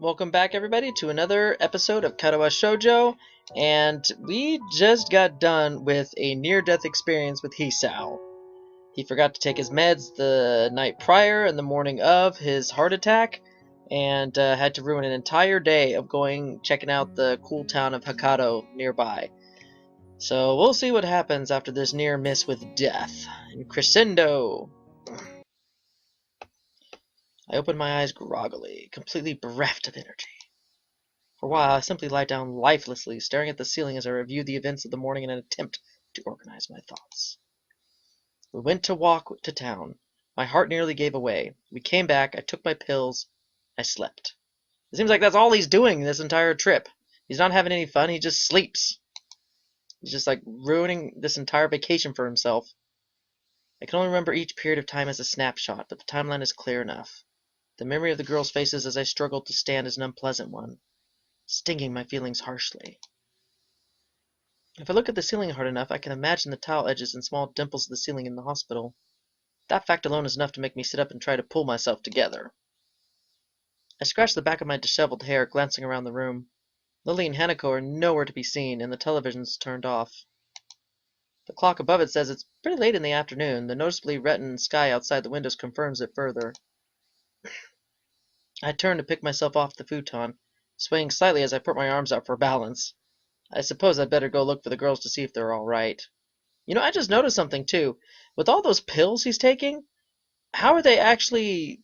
Welcome back, everybody, to another episode of Katawa Shoujo, and we just got done with a near-death experience with Hisao. He forgot to take his meds the night prior and the morning of his heart attack, and had to ruin an entire day of checking out the cool town of Hokkaido nearby. So we'll see what happens after this near miss with death. And crescendo! I opened my eyes groggily, completely bereft of energy. For a while, I simply lie down lifelessly, staring at the ceiling as I reviewed the events of the morning in an attempt to organize my thoughts. We went to walk to town. My heart nearly gave away. We came back, I took my pills, I slept. It seems like that's all he's doing this entire trip. He's not having any fun, he just sleeps. He's just like ruining this entire vacation for himself. I can only remember each period of time as a snapshot, but the timeline is clear enough. The memory of the girls' faces as I struggled to stand is an unpleasant one, stinging my feelings harshly. If I look at the ceiling hard enough, I can imagine the tile edges and small dimples of the ceiling in the hospital. That fact alone is enough to make me sit up and try to pull myself together. I scratched the back of my disheveled hair, glancing around the room. Lilly and Hanako are nowhere to be seen, and the television's turned off. The clock above it says it's pretty late in the afternoon. The noticeably reddened sky outside the windows confirms it further. I turned to pick myself off the futon, swaying slightly as I put my arms out for balance. I suppose I'd better go look for the girls to see if they're all right. You know, I just noticed something too. With all those pills he's taking, how are they actually...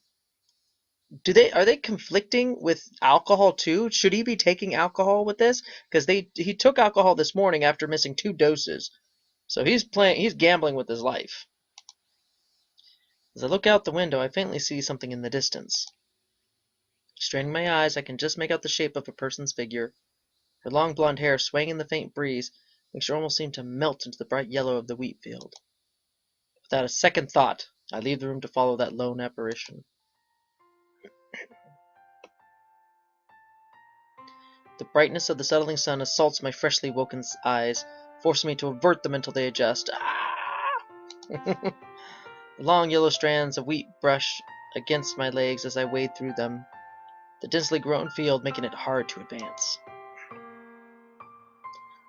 Are they conflicting with alcohol too? Should he be taking alcohol with this? Because he took alcohol this morning after missing 2 doses. So he's gambling with his life. As I look out the window, I faintly see something in the distance. Straining my eyes, I can just make out the shape of a person's figure. Her long blonde hair, swaying in the faint breeze, makes her almost seem to melt into the bright yellow of the wheat field. Without a second thought, I leave the room to follow that lone apparition. The brightness of the settling sun assaults my freshly woken eyes, forcing me to avert them until they adjust. The long yellow strands of wheat brush against my legs as I wade through them, the densely grown field making it hard to advance.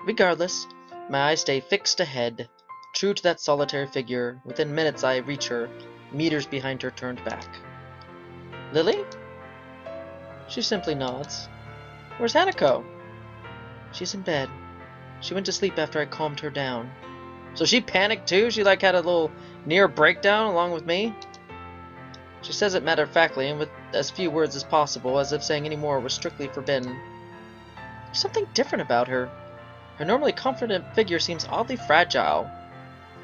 Regardless, my eyes stay fixed ahead, true to that solitary figure. Within minutes I reach her, meters behind her turned back. Lilly? She simply nods. Where's Hanako? She's in bed. She went to sleep after I calmed her down. So she panicked too? She had a little near breakdown along with me? She says it matter-of-factly and with as few words as possible, as if saying any more was strictly forbidden. There's something different about her. Her normally confident figure seems oddly fragile,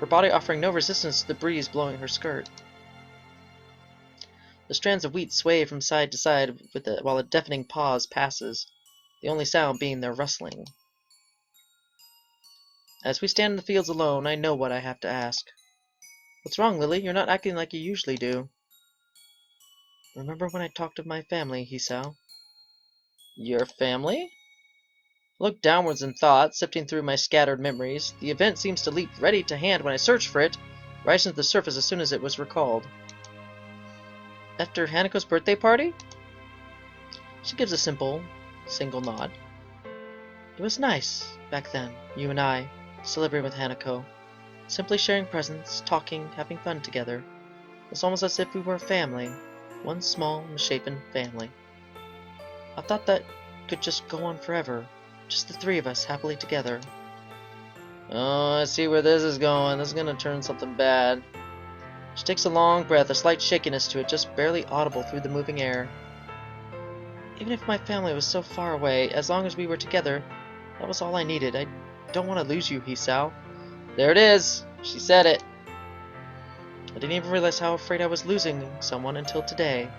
her body offering no resistance to the breeze blowing her skirt. The strands of wheat sway from side to side while a deafening pause passes, the only sound being their rustling. As we stand in the fields alone, I know what I have to ask. What's wrong, Lilly? You're not acting like you usually do. Remember when I talked of my family, Hisao? Your family? I look downwards in thought, sifting through my scattered memories. The event seems to leap ready to hand when I search for it, rising to the surface as soon as it was recalled. After Hanako's birthday party? She gives a single nod. It was nice, back then, you and I, celebrating with Hanako. Simply sharing presents, talking, having fun together. It's almost as if we were a family. One small, misshapen family. I thought that could just go on forever. Just the 3 of us, happily together. Oh, I see where this is going. This is going to turn something bad. She takes a long breath, a slight shakiness to it, just barely audible through the moving air. Even if my family was so far away, as long as we were together, that was all I needed. I don't want to lose you, Hisao. There it is! She said it. I didn't even realize how afraid I was losing someone until today.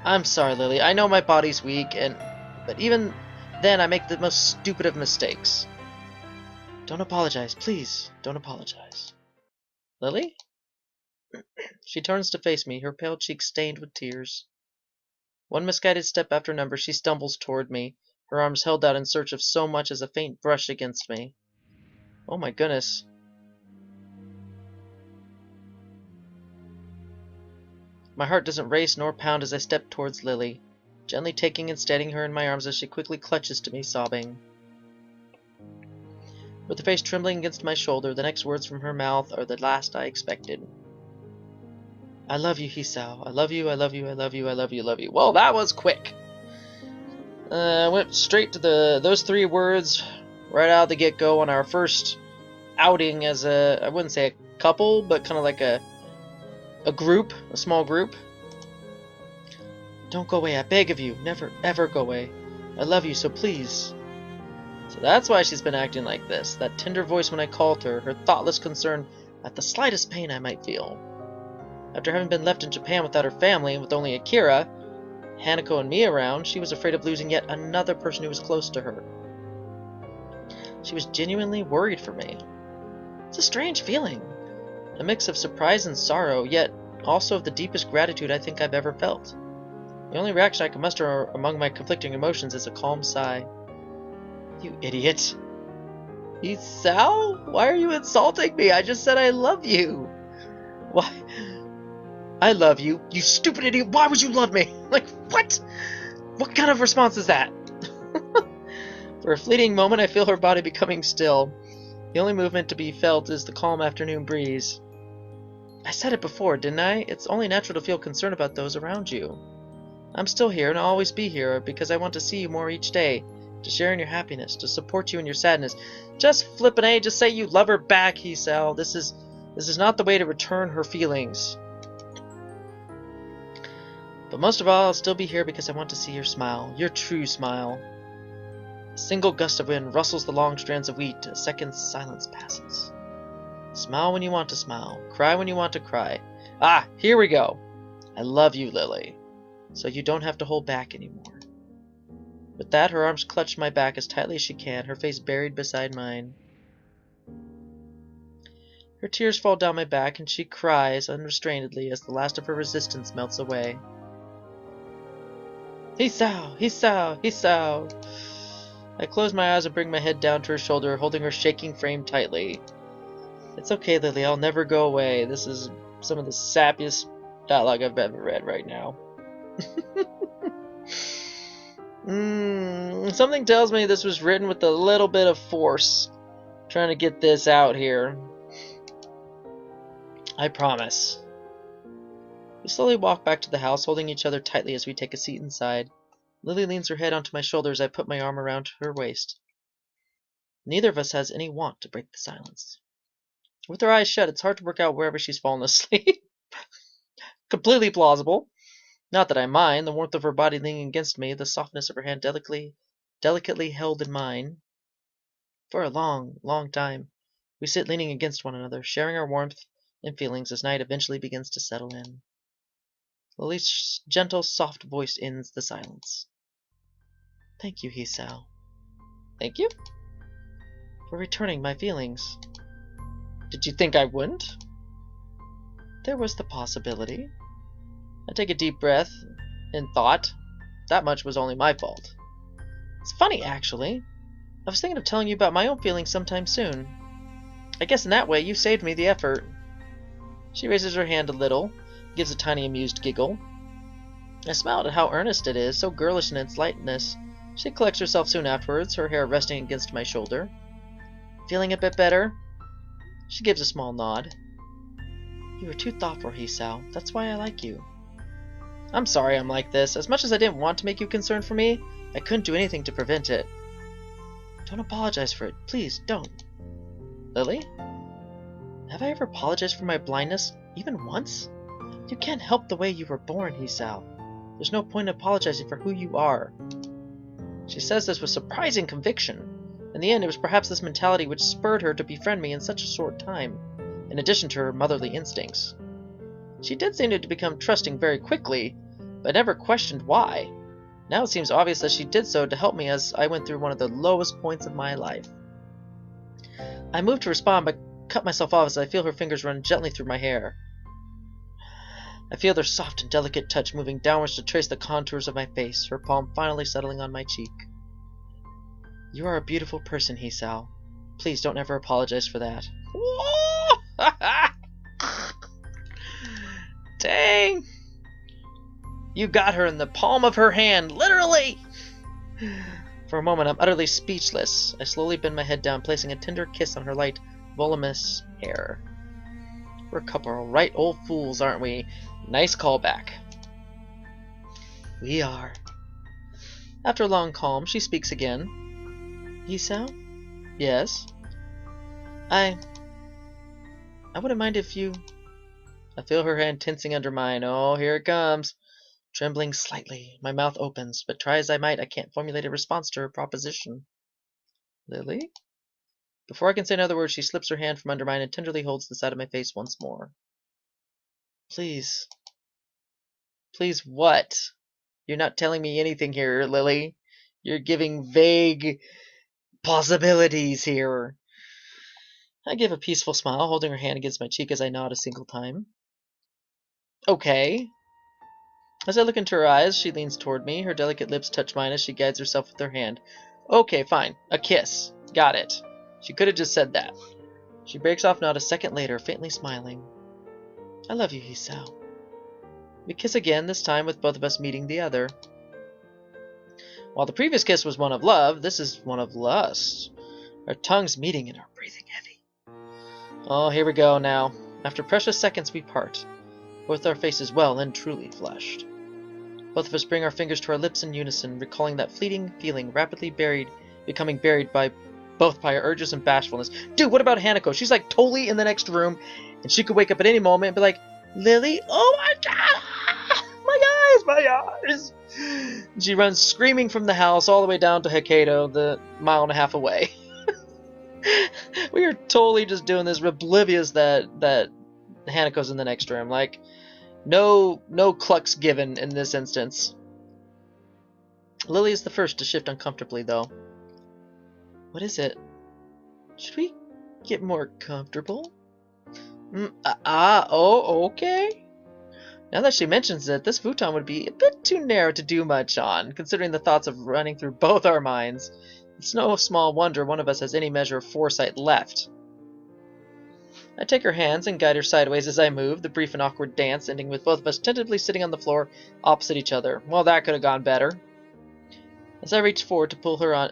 I'm sorry, Lilly. I know my body's weak, but even then I make the most stupid of mistakes. Don't apologize, please. Don't apologize. Lilly? She turns to face me, her pale cheeks stained with tears. One misguided step after another, she stumbles toward me, her arms held out in search of so much as a faint brush against me. Oh my goodness. My heart doesn't race nor pound as I step towards Lilly, gently taking and steadying her in my arms as she quickly clutches to me, sobbing. With her face trembling against my shoulder, the next words from her mouth are the last I expected. I love you, Hisao. I love you, I love you, I love you, I love you, I love you. Well, that was quick. I went straight to those 3 words right out of the get-go on our first outing as I wouldn't say a couple, but kind of like a group, a small group. Don't go away, I beg of you. Never, ever go away. I love you, so please. So that's why she's been acting like this. That tender voice when I called her, her thoughtless concern at the slightest pain I might feel. After having been left in Japan without her family and with only Akira, Hanako, and me around, she was afraid of losing yet another person who was close to her. She was genuinely worried for me. It's a strange feeling. A mix of surprise and sorrow, yet also of the deepest gratitude I think I've ever felt. The only reaction I can muster among my conflicting emotions is a calm sigh. You idiot. Hisao? Why are you insulting me? I just said I love you. Why? I love you. You stupid idiot. Why would you love me? Like, what? What kind of response is that? For a fleeting moment, I feel her body becoming still. The only movement to be felt is the calm afternoon breeze. I said it before, didn't I? It's only natural to feel concern about those around you. I'm still here and I'll always be here because I want to see you more each day, to share in your happiness, to support you in your sadness. Just flippin' A, just say you love her back, Hisao. This is not the way to return her feelings. But most of all, I'll still be here because I want to see your smile, your true smile. A single gust of wind rustles the long strands of wheat. A second's silence passes. Smile when you want to smile. Cry when you want to cry. Ah, here we go. I love you, Lilly. So you don't have to hold back anymore. With that, her arms clutch my back as tightly as she can, her face buried beside mine. Her tears fall down my back, and she cries unrestrainedly as the last of her resistance melts away. Hisao! Hisao! Hisao! I close my eyes and bring my head down to her shoulder, holding her shaking frame tightly. It's okay, Lilly. I'll never go away. This is some of the sappiest dialogue I've ever read right now. Something tells me this was written with a little bit of force. Trying to get this out here. I promise. We slowly walk back to the house, holding each other tightly as we take a seat inside. Lilly leans her head onto my shoulder as I put my arm around her waist. Neither of us has any want to break the silence. With her eyes shut, it's hard to work out wherever she's fallen asleep. Completely plausible. Not that I mind, the warmth of her body leaning against me, the softness of her hand delicately held in mine. For a long, long time, we sit leaning against one another, sharing our warmth and feelings as night eventually begins to settle in. Lilly's gentle, soft voice ends the silence. Thank you, Hisao. Thank you? For returning my feelings. Did you think I wouldn't? There was the possibility. I take a deep breath in thought. That much was only my fault. It's funny, actually. I was thinking of telling you about my own feelings sometime soon. I guess in that way you saved me the effort. She raises her hand a little, gives a tiny amused giggle. I smiled at how earnest it is, so girlish in its lightness. She collects herself soon afterwards, her hair resting against my shoulder. Feeling a bit better? She gives a small nod. You were too thoughtful, Hisao. That's why I like you. I'm sorry I'm like this. As much as I didn't want to make you concerned for me, I couldn't do anything to prevent it. Don't apologize for it. Please, don't. Lilly? Have I ever apologized for my blindness, even once? You can't help the way you were born, Hisao. There's no point in apologizing for who you are. She says this with surprising conviction. In the end, it was perhaps this mentality which spurred her to befriend me in such a short time, in addition to her motherly instincts. She did seem to become trusting very quickly, but I never questioned why. Now it seems obvious that she did so to help me as I went through one of the lowest points of my life. I moved to respond, but cut myself off as I feel her fingers run gently through my hair. I feel their soft and delicate touch moving downwards to trace the contours of my face, her palm finally settling on my cheek. You are a beautiful person, Hisao. Please don't ever apologize for that. Dang! You got her in the palm of her hand, literally! For a moment, I'm utterly speechless. I slowly bend my head down, placing a tender kiss on her light, voluminous hair. We're a couple of right old fools, aren't we? Nice callback. We are. After a long calm, she speaks again. Isao? Yes? I wouldn't mind if you... I feel her hand tensing under mine. Oh, here it comes. Trembling slightly, my mouth opens, but try as I might, I can't formulate a response to her proposition. Lily? Before I can say another word, she slips her hand from under mine and tenderly holds the side of my face once more. Please. Please what? You're not telling me anything here, Lily. You're giving vague possibilities here. I give a peaceful smile, holding her hand against my cheek as I nod a single time. Okay. As I look into her eyes, she leans toward me. Her delicate lips touch mine as she guides herself with her hand. Okay, fine. A kiss. Got it. She could have just said that. She breaks off not a second later, faintly smiling. I love you, Hisao. We kiss again, this time with both of us meeting the other. While the previous kiss was one of love, this is one of lust. Our tongues meeting and our breathing heavy. Oh, here we go now. After precious seconds we part, both our faces well and truly flushed. Both of us bring our fingers to our lips in unison, recalling that fleeting feeling, rapidly becoming buried by both by our urges and bashfulness. Dude, what about Hanako? She's like totally in the next room, and she could wake up at any moment and be like, Lily, oh my god! My eyes! And she runs screaming from the house all the way down to Hokkaido, the mile and a half away. We are totally just doing this, oblivious that Hanako's in the next room. Like, no clucks given in this instance. Lily is the first to shift uncomfortably, though. What is it? Should we get more comfortable? Okay. Now that she mentions it, this futon would be a bit too narrow to do much on, considering the thoughts of running through both our minds. It's no small wonder one of us has any measure of foresight left. I take her hands and guide her sideways as I move, the brief and awkward dance ending with both of us tentatively sitting on the floor opposite each other. Well, that could have gone better. As I reach forward to pull her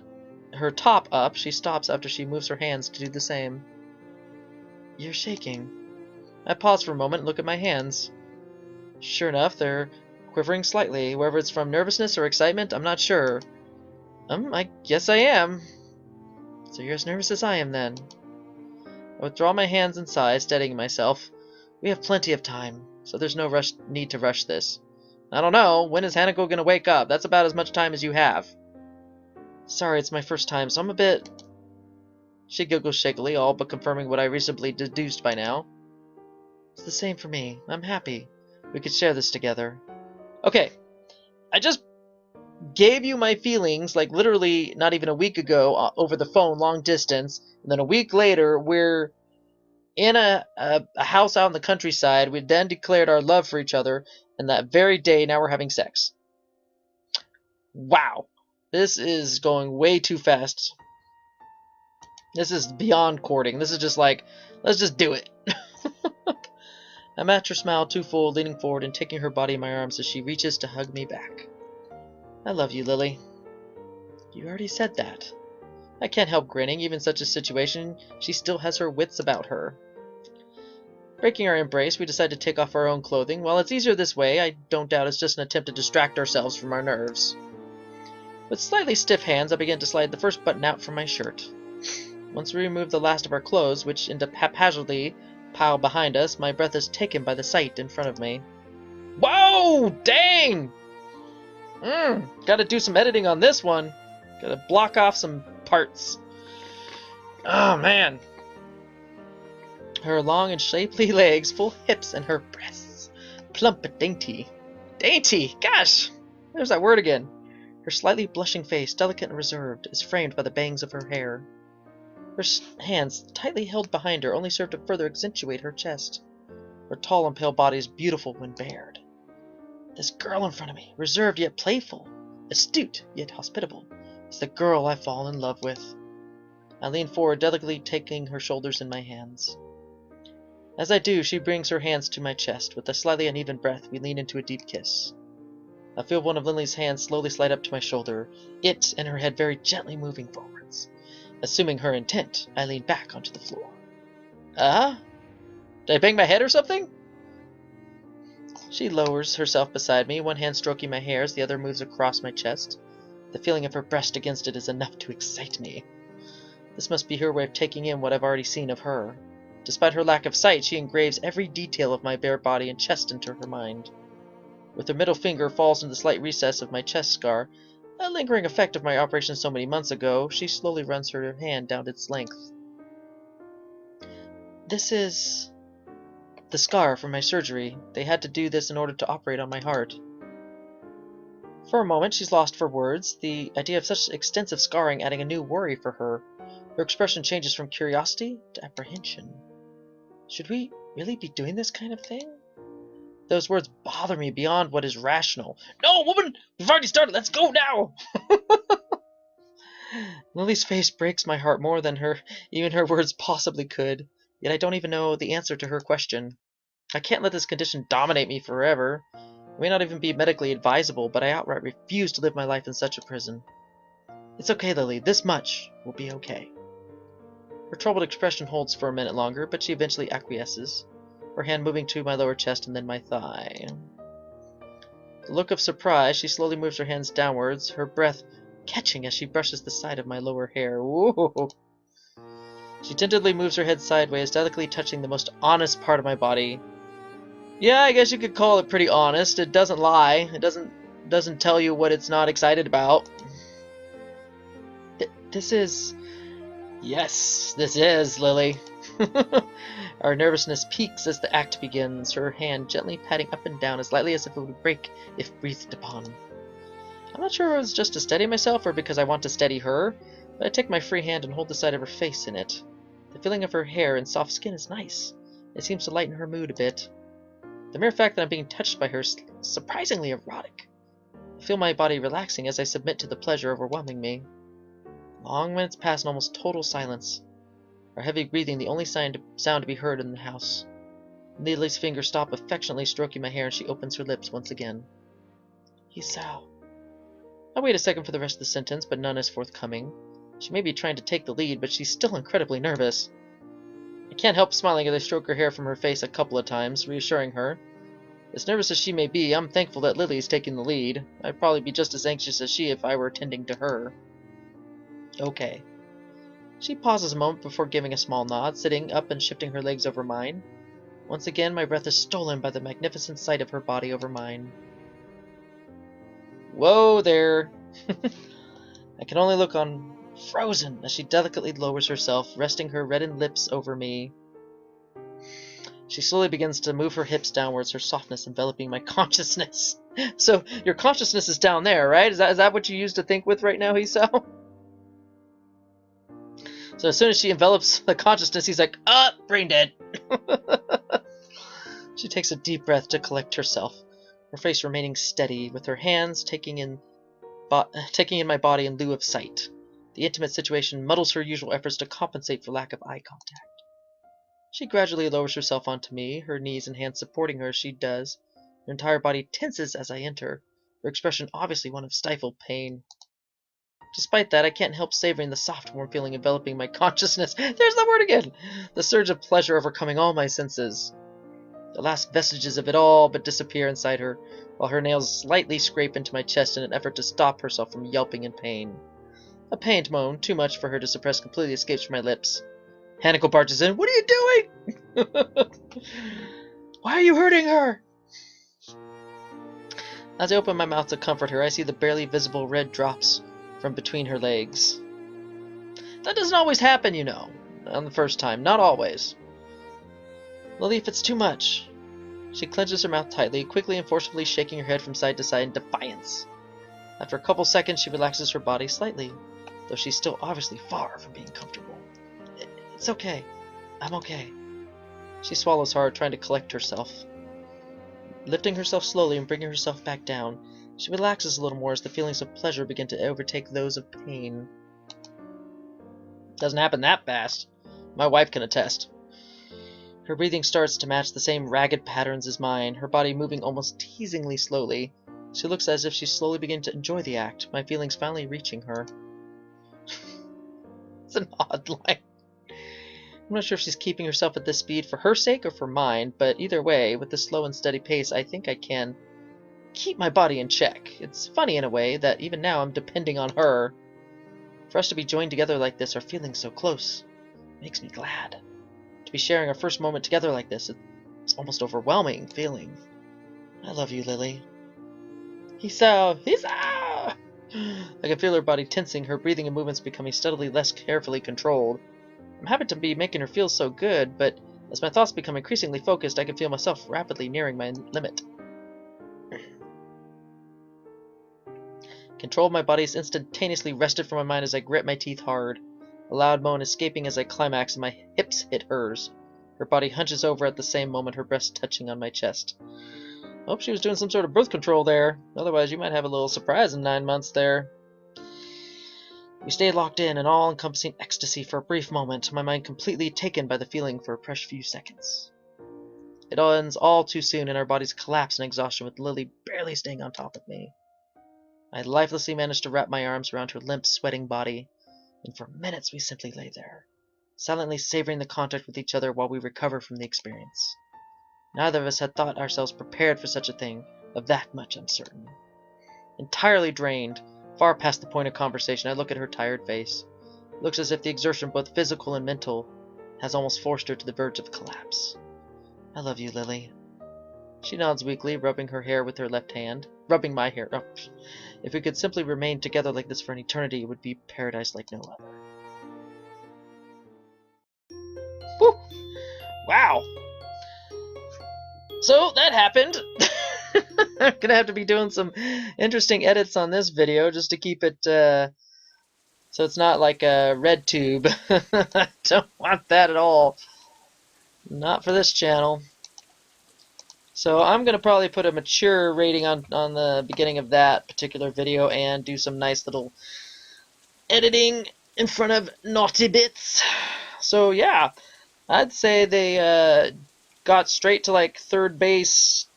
top up, she stops after she moves her hands to do the same. You're shaking. I pause for a moment and look at my hands. Sure enough, they're quivering slightly. Whether it's from nervousness or excitement, I'm not sure. I guess I am. So you're as nervous as I am, then. I withdraw my hands and sigh, steadying myself. We have plenty of time, so there's no need to rush this. I don't know. When is Hanako going to wake up? That's about as much time as you have. Sorry, it's my first time, so I'm a bit... She giggles shakily, all but confirming what I reasonably deduced by now. It's the same for me. I'm happy. We could share this together. Okay. I just gave you my feelings, like literally not even a week ago, over the phone, long distance. And then a week later, we're in a house out in the countryside. We then declared our love for each other. And that very day, now we're having sex. Wow. This is going way too fast. This is beyond courting. This is just like, let's just do it. I match her smile twofold, leaning forward and taking her body in my arms as she reaches to hug me back. I love you, Lily. You already said that. I can't help grinning. Even in such a situation, she still has her wits about her. Breaking our embrace, we decide to take off our own clothing. While it's easier this way, I don't doubt it's just an attempt to distract ourselves from our nerves. With slightly stiff hands, I begin to slide the first button out from my shirt. Once we remove the last of our clothes, which end up haphazardly piled behind us, my breath is taken by the sight in front of me. Whoa! Dang! Gotta do some editing on this one. Gotta block off some parts. Oh, man. Her long and shapely legs, full hips, and her breasts. Plump but dainty. Dainty! Gosh! There's that word again. Her slightly blushing face, delicate and reserved, is framed by the bangs of her hair. Her hands, tightly held behind her, only serve to further accentuate her chest. Her tall and pale body is beautiful when bared. This girl in front of me, reserved yet playful, astute yet hospitable, is the girl I fall in love with. I lean forward, delicately taking her shoulders in my hands. As I do, she brings her hands to my chest. With a slightly uneven breath, we lean into a deep kiss. I feel one of Lily's hands slowly slide up to my shoulder, it and her head very gently moving forwards. Assuming her intent, I lean back onto the floor. Did I bang my head or something? She lowers herself beside me, one hand stroking my hair as the other moves across my chest. The feeling of her breast against it is enough to excite me. This must be her way of taking in what I've already seen of her. Despite her lack of sight, she engraves every detail of my bare body and chest into her mind. With her middle finger falls into the slight recess of my chest scar, a lingering effect of my operation so many months ago. She slowly runs her hand down its length. This is the scar from my surgery. They had to do this in order to operate on my heart. For a moment, she's lost for words, the idea of such extensive scarring adding a new worry for her. Her expression changes from curiosity to apprehension. Should we really be doing this kind of thing? Those words bother me beyond what is rational. No, woman! We've already started! Let's go now! Lily's face breaks my heart more than even her words possibly could. Yet I don't even know the answer to her question. I can't let this condition dominate me forever. It may not even be medically advisable, but I outright refuse to live my life in such a prison. It's okay, Lily. This much will be okay. Her troubled expression holds for a minute longer, but she eventually acquiesces, her hand moving to my lower chest and then my thigh. With a look of surprise, she slowly moves her hands downwards, her breath catching as she brushes the side of my lower hair. Ooh. She tentatively moves her head sideways, delicately touching the most honest part of my body. Yeah, I guess you could call it pretty honest. It doesn't lie. It doesn't tell you what it's not excited about. This is... Yes, this is, Lily. Our nervousness peaks as the act begins, her hand gently patting up and down as lightly as if it would break if breathed upon. I'm not sure if it was just to steady myself or because I want to steady her, but I take my free hand and hold the side of her face in it. The feeling of her hair and soft skin is nice. It seems to lighten her mood a bit. The mere fact that I'm being touched by her is surprisingly erotic. I feel my body relaxing as I submit to the pleasure overwhelming me. Long minutes pass in almost total silence, our heavy breathing the only sound to be heard in the house. Lily's fingers stop affectionately stroking my hair and she opens her lips once again. Hisao. I wait a second for the rest of the sentence, but none is forthcoming. She may be trying to take the lead, but she's still incredibly nervous. I can't help smiling as I stroke her hair from her face a couple of times, reassuring her. As nervous as she may be, I'm thankful that Lily's taking the lead. I'd probably be just as anxious as she if I were tending to her. Okay. She pauses a moment before giving a small nod, sitting up and shifting her legs over mine. Once again, my breath is stolen by the magnificent sight of her body over mine. Whoa there! I can only look on frozen as she delicately lowers herself, resting her reddened lips over me. She slowly begins to move her hips downwards, her softness enveloping my consciousness. So, your consciousness is down there, right? Is that what you used to think with right now, Hisao? So as soon as she envelops the consciousness, he's like, brain dead. She takes a deep breath to collect herself, her face remaining steady, with her hands taking in my body in lieu of sight. The intimate situation muddles her usual efforts to compensate for lack of eye contact. She gradually lowers herself onto me, her knees and hands supporting her as she does. Her entire body tenses as I enter, her expression obviously one of stifled pain. Despite that, I can't help savoring the soft, warm feeling enveloping my consciousness. There's the word again! The surge of pleasure overcoming all my senses. The last vestiges of it all but disappear inside her, while her nails slightly scrape into my chest in an effort to stop herself from yelping in pain. A pained moan, too much for her to suppress, completely escapes from my lips. Hanako barges in. What are you doing? Why are you hurting her? As I open my mouth to comfort her, I see the barely visible red drops from between her legs. That doesn't always happen, you know. On the first time. Not always. Lily, if it's too much. She clenches her mouth tightly, quickly and forcefully shaking her head from side to side in defiance. After a couple seconds, she relaxes her body slightly, though she's still obviously far from being comfortable. It's okay. I'm okay. She swallows hard, trying to collect herself. Lifting herself slowly and bringing herself back down, she relaxes a little more as the feelings of pleasure begin to overtake those of pain. Doesn't happen that fast. My wife can attest. Her breathing starts to match the same ragged patterns as mine, her body moving almost teasingly slowly, She looks as if she's slowly beginning to enjoy the act, my feelings finally reaching her. It's an odd line. I'm not sure if she's keeping herself at this speed for her sake or for mine, but either way, with this slow and steady pace, I think I can keep my body in check. It's funny in a way that even now I'm depending on her. For us to be joined together like this, our feelings so close, makes me glad. To be sharing our first moment together like this, it's almost overwhelming feeling. I love you, Lilly. Hisao! Hisao! I can feel her body tensing, her breathing and movements becoming steadily less carefully controlled. I'm happy to be making her feel so good, but as my thoughts become increasingly focused, I can feel myself rapidly nearing my limit. Control of my body is instantaneously wrested from my mind as I grit my teeth hard. A loud moan escaping as I climax and my hips hit hers. Her body hunches over at the same moment, her breast touching on my chest. I hope she was doing some sort of birth control there. Otherwise, you might have a little surprise in 9 months there. We stayed locked in all-encompassing ecstasy for a brief moment, my mind completely taken by the feeling for a precious few seconds. It all ends all too soon, and our bodies collapse in exhaustion, with Lilly barely staying on top of me. I lifelessly managed to wrap my arms around her limp, sweating body, and for minutes we simply lay there, silently savoring the contact with each other while we recovered from the experience. Neither of us had thought ourselves prepared for such a thing, of that much I'm certain. Entirely drained, far past the point of conversation, I look at her tired face. It looks as if the exertion, both physical and mental, has almost forced her to the verge of collapse. I love you, Lilly. She nods weakly, rubbing her hair with her left hand. Rubbing my hair. Oh, if we could simply remain together like this for an eternity, it would be paradise like no other. Whew! Wow! So, that happened. I'm gonna have to be doing some interesting edits on this video just to keep it, so it's not like a red tube. I don't want that at all. Not for this channel. So I'm gonna probably put a mature rating on the beginning of that particular video and do some nice little editing in front of naughty bits. So yeah, I'd say they got straight to like third base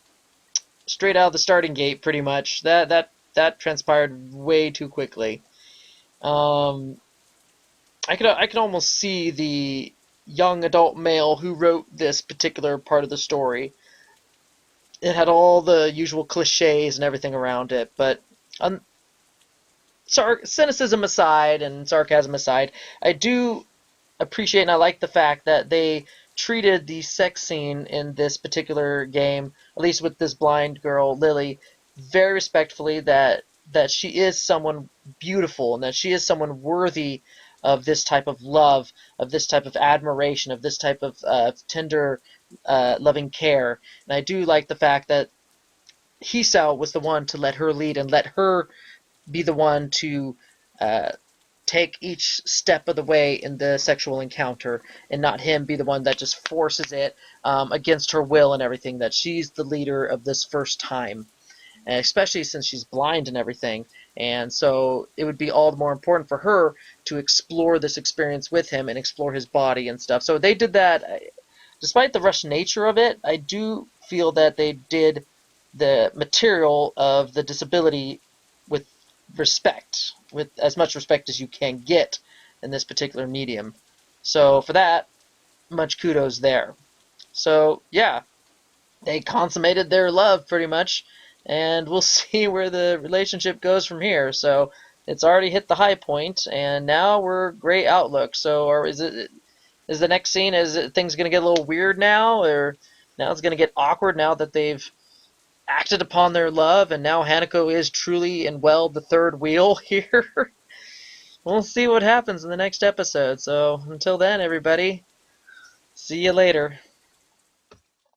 straight out of the starting gate, pretty much. That transpired way too quickly. I could almost see the young adult male who wrote this particular part of the story. It had all the usual cliches and everything around it, but cynicism aside and sarcasm aside, I do appreciate and I like the fact that they treated the sex scene in this particular game, at least with this blind girl, Lilly, very respectfully, that she is someone beautiful and that she is someone worthy of this type of love, of this type of admiration, of this type of tender, loving care. And I do like the fact that Hisao was the one to let her lead and let her be the one to take each step of the way in the sexual encounter, and not him be the one that just forces it against her will and everything, that she's the leader of this first time, and especially since she's blind and everything. And so it would be all the more important for her to explore this experience with him and explore his body and stuff. So they did that. Despite the rushed nature of it, I do feel that they did the material of the disability with respect, with as much respect as you can get in this particular medium. So for that, much kudos there. So yeah, they consummated their love pretty much, and we'll see where the relationship goes from here. So it's already hit the high point, and now we're great outlook. So, or is the next scene, things going to get a little weird now, or now it's going to get awkward now that they've acted upon their love, and now Hanako is truly and well the third wheel here? We'll see what happens in the next episode. So until then, everybody, see you later.